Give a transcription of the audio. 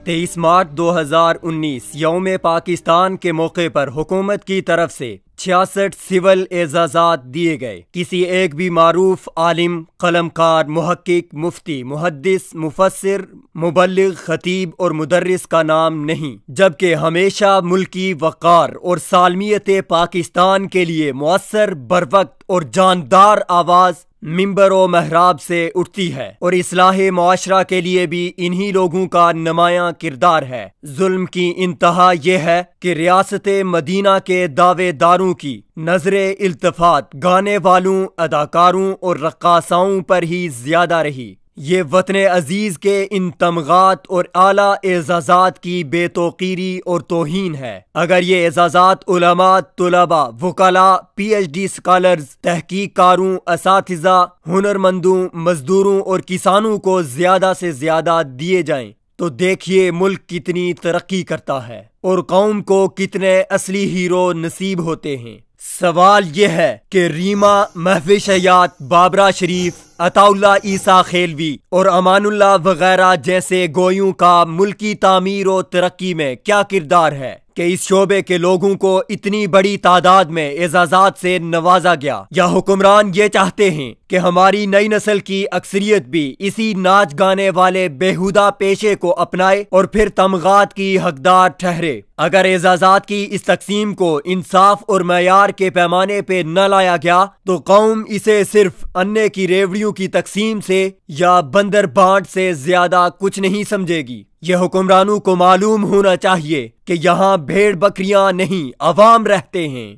23 मार्च 2019 यौम पाकिस्तान के मौके पर हुकूमत की तरफ से 66 सिविल एजाज़ात दिए गए। किसी एक भी मारूफ आलिम, कलमकार, मुहक्किक, मुफ्ती, मुहद्दिस, मुफस्सिर, मुबल्लिग, खतीब और मुदर्रिस का नाम नहीं, जबकि हमेशा मुल्की वक़ार और सालमियत पाकिस्तान के लिए मुअस्सर, बरवक्त और जानदार आवाज़ मिंबर व महराब से उठती है और इस्लाहे मुआशरा के लिए भी इन्हीं लोगों का नुमायां किरदार है। जुल्म की इंतहा यह है कि रियासत मदीना के दावेदारों की नजरे इल्तफात गाने वालों, अदाकारों और रक्कासाओं पर ही ज्यादा रही। ये वतने अजीज के इन तमगात और आला एजाजात की बेतौकीरी और तौहीन है। अगर ये एजाजात उलमा, तुलबा, वुकला, PhD स्कॉलर्स, तहकीककारों, असातिज़ा, हुनरमंदों, मजदूरों और किसानों को ज्यादा से ज्यादा दिए जाएं तो देखिए मुल्क कितनी तरक्की करता है और कौम को कितने असली हीरो नसीब होते हैं। सवाल यह है कि रीमा, महविश हयात, बाबरा शरीफ, अताउल्ला ईसा खेलवी और अमानुल्लाह वगैरह जैसे गोयों का मुल्की तामीर और तरक्की में क्या किरदार है कि इस शोबे के लोगों को इतनी बड़ी तादाद में एजाजात से नवाजा गया। या हुक्मरान ये चाहते हैं कि हमारी नई नस्ल की अक्सरियत भी इसी नाच गाने वाले बेहुदा पेशे को अपनाए और फिर तमगात की हकदार ठहरे। अगर एजाजात की इस तकसीम को इंसाफ और मयार के पैमाने पे न लाया गया तो कौम इसे सिर्फ अन्य की रेवड़ियों की तकसीम से या बंदर बांट से ज्यादा कुछ नहीं समझेगी। यह हुक्मरानों को मालूम होना चाहिए कि यहाँ भेड़ बकरियां नहीं, अवाम रहते हैं।